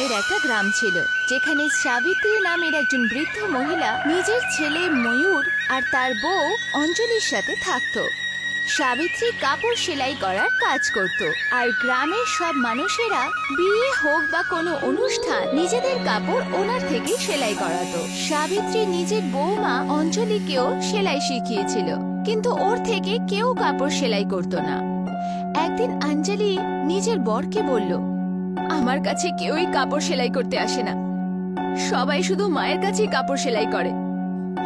নামের একটা গ্রাম ছিল, যেখানে সাবিত্রী নামের একজন বৃদ্ধ মহিলা নিজের ছেলে ময়ূর আর তার বউ অঞ্জলির সাথে থাকতো। সাবিত্রী কাপড় সেলাই করার কাজ করত, আর গ্রামের সব মানুষেরা বিয়ে হোক বা কোনো অনুষ্ঠান নিজেদের কাপড় ওনার থেকে সেলাই করাতো। সাবিত্রী নিজের বৌমা অঞ্জলিকেও সেলাই শিখিয়েছিল, কিন্তু ওর থেকে কেউ কাপড় সেলাই করতো না। একদিন অঞ্জলি নিজের বরকে বলল, আমার কাছে কেউই কাপড় সেলাই করতে আসে না, সবাই শুধু মায়ের কাছেই কাপড় সেলাই করে।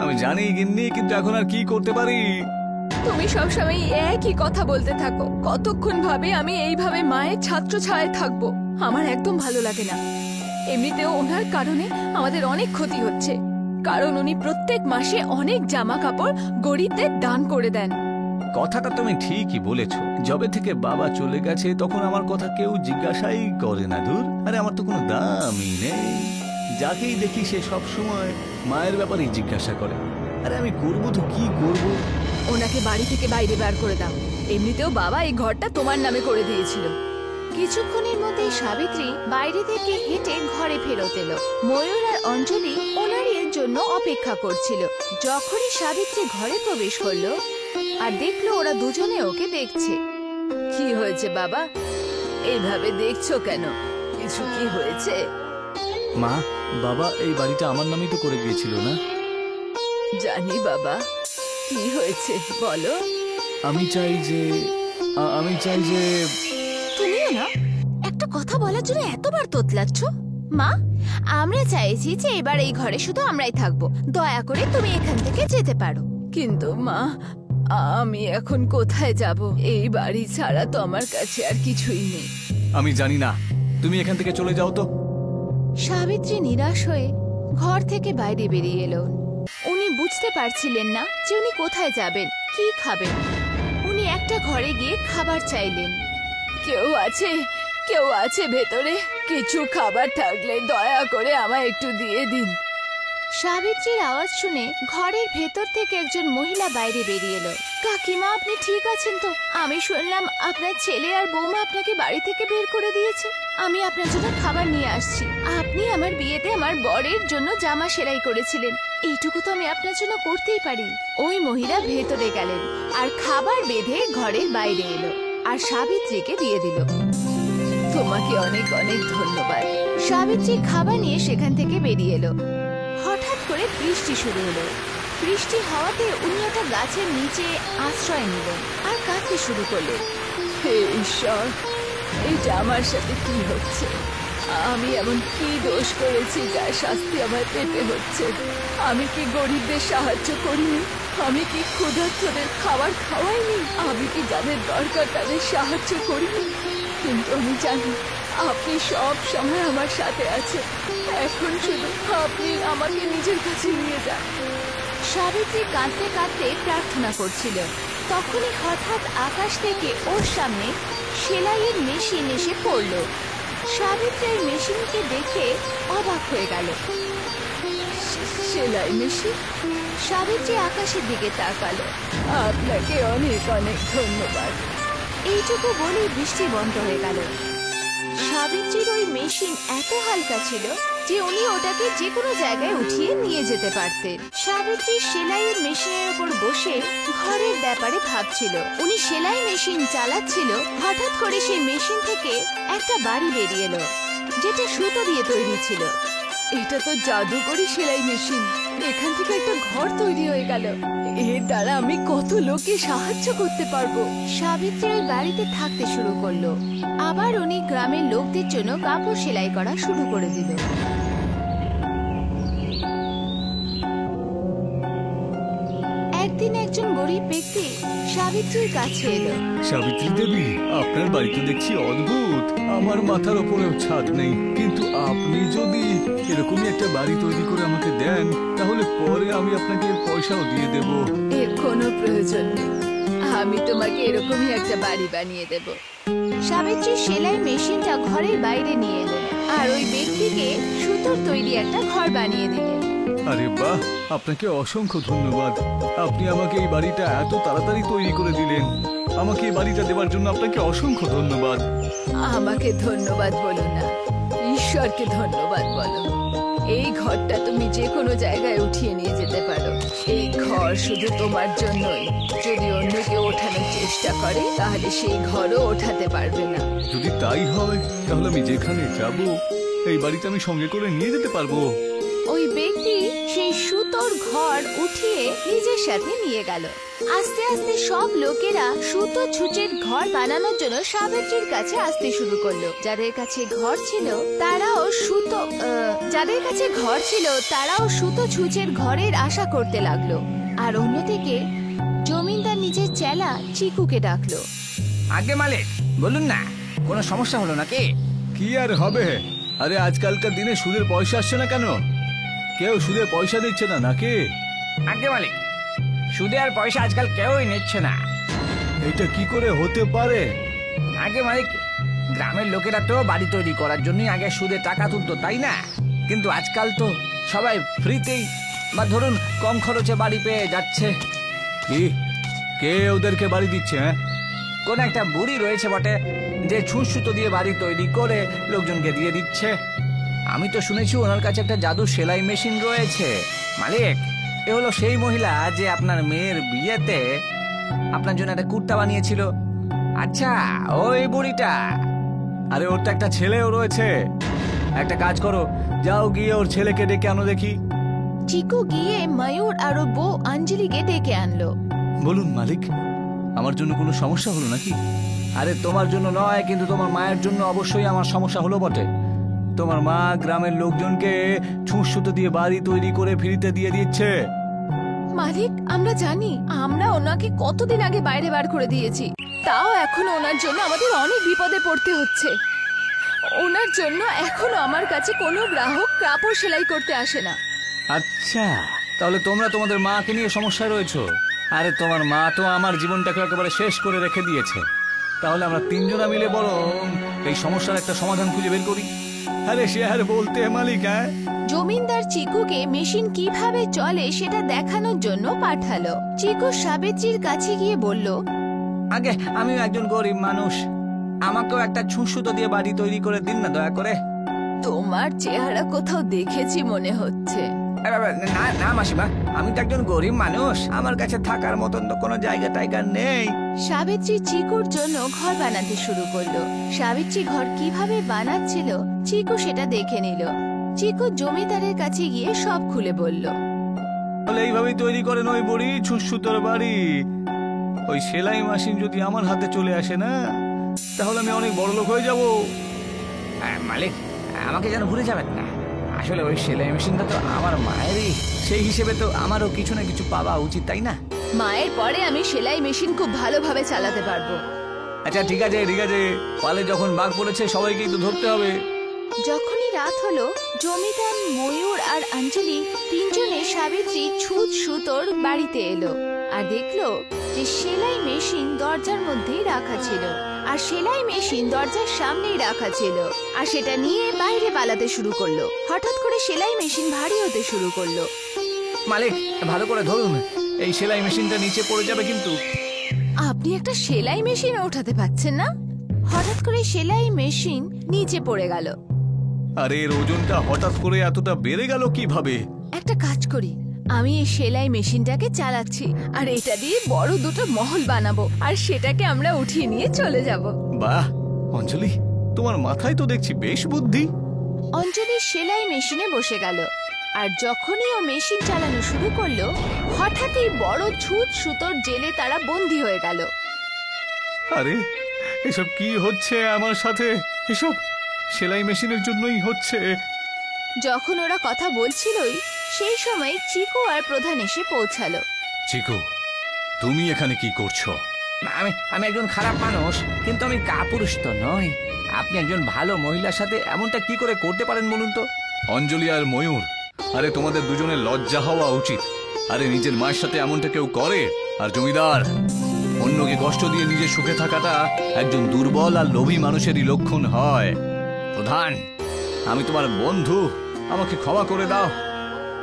আমি জানি গিন্নি, কিন্তু এখন আর কি করতে পারি? তুমি সবসময় একই কথা বলতে থাকো। কতক্ষণ ভাবে আমি এইভাবে মায়ের ছাত্র ছায়ায় থাকবো? আমার একদম ভালো লাগে না। এমনিতেও ওনার কারণে আমাদের অনেক ক্ষতি হচ্ছে, কারণ উনি প্রত্যেক মাসে অনেক জামা কাপড় গরিবদের দান করে দেন। কথাটা তুমি ঠিকই বলেছো। যবে থেকে বাবা চলে গেছে তখন আমার কথা কেউ জিজ্ঞাসাই করে না। দূর, আরে আমার তো কোনো দামই নেই। যাকেই দেখি সে সব সময় মায়ের ব্যাপারেই জিজ্ঞাসা করে। আরে আমি করবো তো কি করবো? ওনাকে বাড়ি থেকে বাইরে বার করে দাও। এমনিতেও বাবা এই ঘরটা তোমার নামে করে দিয়েছিল। কিছুক্ষণের মধ্যে সাবিত্রী বাইরে থেকে হেঁটে ঘরে ফেরত এলো। ময়ূর আর অঞ্জলি ওনার এর জন্য অপেক্ষা করছিল। যখনই সাবিত্রী ঘরে প্রবেশ করলো আর দেখলো ওরা দুজনে ওকে দেখছে। কি হয়েছে বাবা, এইভাবে দেখছো কেন? কিছু কি হয়েছে? মা, বাবা এই বাড়িটা আমার নামেই তো করে গিয়েছিল না? জানি বাবা, কি হয়েছে বলো। আমি চাই যে তুমিও না একটা কথা বলার জন্য এতবার তোতলাচ্ছ। মা, আমরা চাইছি যে এবার এই ঘরে শুধু আমরাই থাকবো। দয়া করে তুমি এখান থেকে যেতে পারো। কিন্তু মা, আমি এখন কোথায় যাব? এই বাড়ি ছাড়া তো আমার কাছে আর কিছুই নেই। আমি জানি না, তুমি এখান থেকে চলে যাও তো। সাবিত্রী নিরাশ হয়ে ঘর থেকে বাইরে বেরিয়ে এলো। উনি বুঝতে পারছিলেন না যে উনি কোথায় যাবেন, কি খাবেন। উনি একটা ঘরে গিয়ে খাবার চাইলেন। কেউ আছে ভেতরে? কিছু খাবার থাকলে দয়া করে আমায় একটু দিয়ে দিন। সাবিত্রীর আওয়াজ শুনে ঘরের ভেতর থেকে একজন মহিলা বাইরে বেরিয়ে এলো। কাকিমা, আপনি ঠিক আছেন তো? আমি শুনলাম আপনার ছেলে আর বৌমা আপনাকে বাড়ি থেকে বের করে দিয়েছে। আমি আপনার জন্য খাবার নিয়ে আসছি। আপনি আমার বিয়েতে আমার বরের জন্য জামা সেলাই করেছিলেন, এইটুকু তো আমি আপনার জন্য করতেই পারি। ওই মহিলা ভেতরে গেলেন আর খাবার বেঁধে ঘরের বাইরে এলো আর সাবিত্রীকে দিয়ে দিল। তোমাকে অনেক অনেক ধন্যবাদ। সাবিত্রী খাবার নিয়ে সেখান থেকে বেরিয়ে এলো। হঠাৎ করে বৃষ্টি শুরু হলো। বৃষ্টি হওয়াতে উনি একটা গাছের নিচে আশ্রয় নিলেন আর কাঁদতে শুরু করলেন। হে ঈশ্বর, এটা আমার সাথে কি হচ্ছে? আমি এমন কি দোষ করেছি যার শাস্তি আমার পেতে হচ্ছে? আমি কি গরিবদের সাহায্য করিনি? আমি কি ক্ষুধার্তদের খাবার খাওয়াইনি? আমি কি যাদের দরকার তাদের সাহায্য করিনি? কিন্তু আমি জানি আপনি সব সময় আমার সাথে আছেন। এখন শুধু আপনি আমাকে নিজের কাছে নিয়ে যান। সাবিত্রী কাঁদতে কাঁদতে প্রার্থনা করছিল। তখনই হঠাৎ আকাশ থেকে ওর সামনে সেলাইয়ের মেশিন এসে পড়ল। সাবিত্রীর মেশিনকে দেখে অবাক হয়ে গেল। সেলাই মেশিন? সাবিত্রী আকাশের দিকে তাকালো। আপনাকে অনেক অনেক ধন্যবাদ। এইটুকু বলে বৃষ্টি বন্ধ হয়ে গেল। সাবিত্রীর ওই মেশিন এত হালকা ছিল যে উনি ওটাকে যে কোনো জায়গায় উঠিয়ে নিয়ে যেতে পারতেন। সাবিত্রী সেলাইয়ের মেশিনের উপর বসে ঘরের ব্যাপারে ভাবছিল। উনি সেলাই মেশিন চালাচ্ছিল, হঠাৎ করে সেই মেশিন থেকে একটা বাড়ি বেরিয়ে এলো, যেটা সুতো দিয়ে তৈরি ছিল। এটা তো জাদুকরি সেলাই মেশিন। এখান থেকে একটা ঘর তৈরি হয়ে গেল। এর দ্বারা আমি কত লোককে সাহায্য করতে পারবো। সাবিত্রী ওই বাড়িতে থাকতে শুরু করলো। আবার উনি গ্রামের লোকদের জন্য কাপড় সেলাই করা শুরু করে দিল। একদিন একজন গরিব ব্যক্তি সাবিত্রীর কাছে এলো। সাবিত্রী দেবী, আপনার বাড়ি তো দেখছি অদ্ভুত। আমার মাথার ওপরেও ছাদ নেই, কিন্তু আপনি যদি এরকমই একটা বাড়ি তৈরি করে আমাকে দেন তাহলে পরে আমি আপনাকে পয়সাও দিয়ে দেব। এর কোনো প্রয়োজন নেই, আমি তোমাকে এরকমই একটা বাড়ি বানিয়ে দেব। সাবিত্রী সেলাই মেশিনটা ঘরের বাইরে নিয়ে এলেন আর ওই ব্যক্তিকে সুতোর তৈরি একটা ঘর বানিয়ে দিলেন। আরে বাহ, আপনাকে অসংখ্য ধন্যবাদ। আপনি আমাকে এই বাড়িটা এত তাড়াতাড়ি তৈরি করে দিলেন। আমাকে এই বাড়িটা দেওয়ার জন্য আপনাকে অসংখ্য ধন্যবাদ। আমাকে ধন্যবাদ বলো না, ঈশ্বরকে ধন্যবাদ বলো। এই ঘরটা তুমি যে কোনো জায়গায় উঠিয়ে নিয়ে যেতে পারো। এই ঘর শুধু তোমার জন্যই। যদি অন্য কেউ ওঠানোর চেষ্টা করে তাহলে সেই ঘরও ওঠাতে পারবে না। যদি তাই হয় তাহলে আমি যেখানে যাব এই বাড়িতে আমি সঙ্গে করে নিয়ে যেতে পারবো। ওই ব্যক্তি সেই সুতোর ঘর উঠিয়ে নিজের সাথে নিয়ে গেল। আস্তে আস্তে সব লোকেরা সুতো ছুঁচের ঘর বানানোর জন্য সাবিত্রীর কাছে আসতে শুরু করলো। যাদের কাছে ঘর ছিল তারাও সুতো ছুঁচের ঘরের আশা করতে লাগলো। আর অন্যদিকে জমিদার নিজের চেলা চিকুকে ডাকলো। আগে মালিক, বলুন না, কোনো সমস্যা হলো নাকি? কি আর হবে? আরে আজকালকার দিনে সুদের পয়সা আসছে না কেন? কেউ সুদের পয়সা দিচ্ছে না নাকি? আগে মালিক, সুদে আর পয়সা আজকাল কেউই নিচ্ছে না। এটা কি করে হতে পারে? আগে মালিক, গ্রামের লোকেরা তো বাড়ি তৈরি করার জন্যই আগে সুদে টাকা তুলতো, তাই না? কিন্তু আজকাল তো সবাই ফ্রিতেই বা ধরুন কম খরচে বাড়ি পেয়ে যাচ্ছে। কি? কে ওদেরকে বাড়ি দিচ্ছে? হ্যাঁ, কোন একটা বুড়ি রয়েছে বটে, যে সুতো দিয়ে বাড়ি তৈরি করে লোকজনকে দিয়ে দিচ্ছে। আমি তো শুনেছি ওনার কাছে একটা জাদু সেলাই মেশিন রয়েছে। মালিক, এ হলো সেই মহিলা যে আপনার মেয়ের বিয়েতে আপনার জন্য একটা কুর্তা বানিয়েছিল। আচ্ছা, ওই বুড়িটা। আরে ওর তো একটা ছেলেও রয়েছে। একটা কাজ করো, যাও গিয়ে ওর ছেলেকে ডেকে আনো দেখি। চিকু গিয়ে ময়ূর আর ওর বউ অঞ্জলিকে ডেকে আনলো। বলুন মালিক, আমার জন্য কোনো সমস্যা হলো নাকি? আরে তোমার জন্য নয়, কিন্তু তোমার মায়ের জন্য অবশ্যই আমার সমস্যা হলো বটে। তোমার মা গ্রামের লোকজনকে সুতো দিয়ে বাড়ি তৈরি করে ফ্রিতে দিয়ে দিচ্ছে। মালিক, আমরা জানি, আমরা ওনাকে কতদিন আগে বাইরে বার করে দিয়েছি, তাও এখনো ওনার জন্য আমাদের অনেক বিপদে পড়তে হচ্ছে। ওনার জন্য এখনো আমার কাছে কোনো গ্রাহক কাপড় সেলাই করতে আসে না। আচ্ছা, তাহলে তোমরা তোমাদের মাকে নিয়ে সমস্যায় রয়েছো। আরে তোমার মা তো আমার জীবনটাকে একেবারে শেষ করে রেখে দিয়েছে। তাহলে আমরা তিনজনা মিলে বরং এই সমস্যার একটা সমাধান খুঁজে বের করি। আরে সে আর বলতে মালিক। হ্যাঁ, জমিদার চিকুকে মেশিন কিভাবে চলে সেটা দেখানোর জন্য পাঠালো। চিকু সাবিত্রীর কাছে গিয়ে বলল, আগে আমিও একজন গরিব মানুষ, আমাকেও একটা সুতো দিয়ে বাড়ি তৈরি করে দিন না দয়া করে। তোমার চেহারা কোথাও দেখেছি মনে হচ্ছে। না না মাসিমা, আমি তো একজন গরিব মানুষ, আমার কাছে থাকার মতন তো কোনো জায়গা টাইগা নেই। সাবিত্রী চিকুর জন্য ঘর বানাতে শুরু করলো। সাবিত্রী ঘর কিভাবে বানাচ্ছিল চিকু সেটা দেখে নিল। চিকু জমিদারের কাছে গিয়ে সব খুলে বলল। তাহলে এইভাবেই তৈরি করেন ওই বুড়ি সুতোর বাড়ি। ওই সেলাই মেশিন যদি আমার হাতে চলে আসে না, তাহলে আমি অনেক বড় লোক হয়ে যাব। মালিক, আমাকে যেন ভুলে যাবেন না। আসলে ওই সেলাই মেশিনটা তো আমার মায়েরই, সেই হিসেবে তো আমারও কিছু না কিছু পাওয়া উচিত, তাই না? মায়ের পরে আমি সেলাই মেশিন খুব ভালোভাবে চালাতে পারবো। আচ্ছা ঠিক আছে ঠিক আছে, পালে যখন বাঘ পড়েছে সবাইকেই তো ধরতে হবে। যখনই রাত হলো, জমিদার, ময়ূর আর অঞ্জলি তিনজনে সাবিত্রী সুতোর বাড়িতে এলো আর দেখলো যে সেলাই মেশিন দরজার মধ্যেই রাখা ছিল, আর সেলাই মেশিন দরজার সামনেই রাখা ছিল, আর সেটা নিয়ে বাইরে পালাতে শুরু করলো। হঠাৎ করে সেলাই মেশিন ভারী হতে শুরু করলো। মালিক, ভালো করে ধরুন, এই সেলাই মেশিনটা নিচে পড়ে যাবে কিন্তু। আপনি একটা সেলাই মেশিন ওঠাতে পারছেন না? হঠাৎ করে সেলাই মেশিন নিচে পড়ে গেল। আরে এর ওজনটা হঠাৎ করে এতটা বেড়ে গেল কিভাবে? একটা কাজ করি, আমি এই সেলাই মেশিনটাকে চালাচ্ছি, আর এটা দিয়ে বড় দুটো মহল বানাবো, আর সেটাকে আমরা উঠিয়ে নিয়ে চলে যাব। বাহ অঞ্জলি, তোমার মাথায় তো দেখছি বেশ বুদ্ধি। অঞ্জলি সেলাই মেশিনে বসে গেল, আর যখনই ও মেশিন চালানো শুরু করলো, হঠাৎই বড় সুতোর জেলে তারা বন্দী হয়ে গেল। আরে এসব কি হচ্ছে আমার সাথে? এসব সেলাই মেশিনের জন্যই হচ্ছে। যখন ওরা কথা বলছিলই সেই সময় চিকু আর প্রধান এসে পৌঁছালো। চিকু, তুমি এখানে কি করছো? আমি একজন খারাপ মানুষ, কিন্তু আমি কাপুরুষ তো নই। আপনি একজন ভালো মহিলার সাথে এমনটা কি করে করতে পারেন বলুন তো? অঞ্জলি আর ময়ূর, আরে তোমাদের দুজনের লজ্জা হওয়া উচিত। আরে নিজের মায়ের সাথে এমনটা কেউ করে? আর জমিদার, অন্যকে কষ্ট দিয়ে নিজের সুখে থাকাটা একজন দুর্বল আর লোভী মানুষেরই লক্ষণ হয়। প্রধান, আমি তোমার বন্ধু, আমাকে ক্ষমা করে দাও।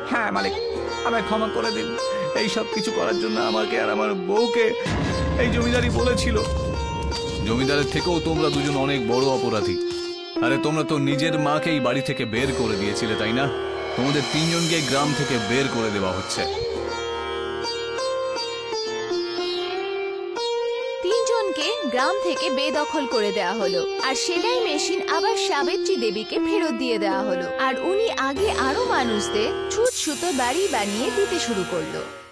হ্যাঁ মালিক, আমায় ক্ষমা করে দিন। এই সব কিছু করার জন্য আমাকে আর আমার বউকে এই জমিদারই বলেছিল। জমিদারের থেকেও তোমরা দুজন অনেক বড় অপরাধী। আরে তোমরা তো নিজের মাকেই বাড়ি থেকে বের করে দিয়েছিলে, তাই না? তোমাদের তিনজনকে গ্রাম থেকে বের করে দেওয়া হচ্ছে। তিনজনকে গ্রাম থেকে বেদখল করে দেওয়া হলো, আর সেলাই মেশিন আবার সাবিত্রী দেবীকে ফেরত দিয়ে দেওয়া হলো। আর উনি আগে আরো মানুষদের ছুট সুতো বাড়ি বানিয়ে দিতে শুরু করলো।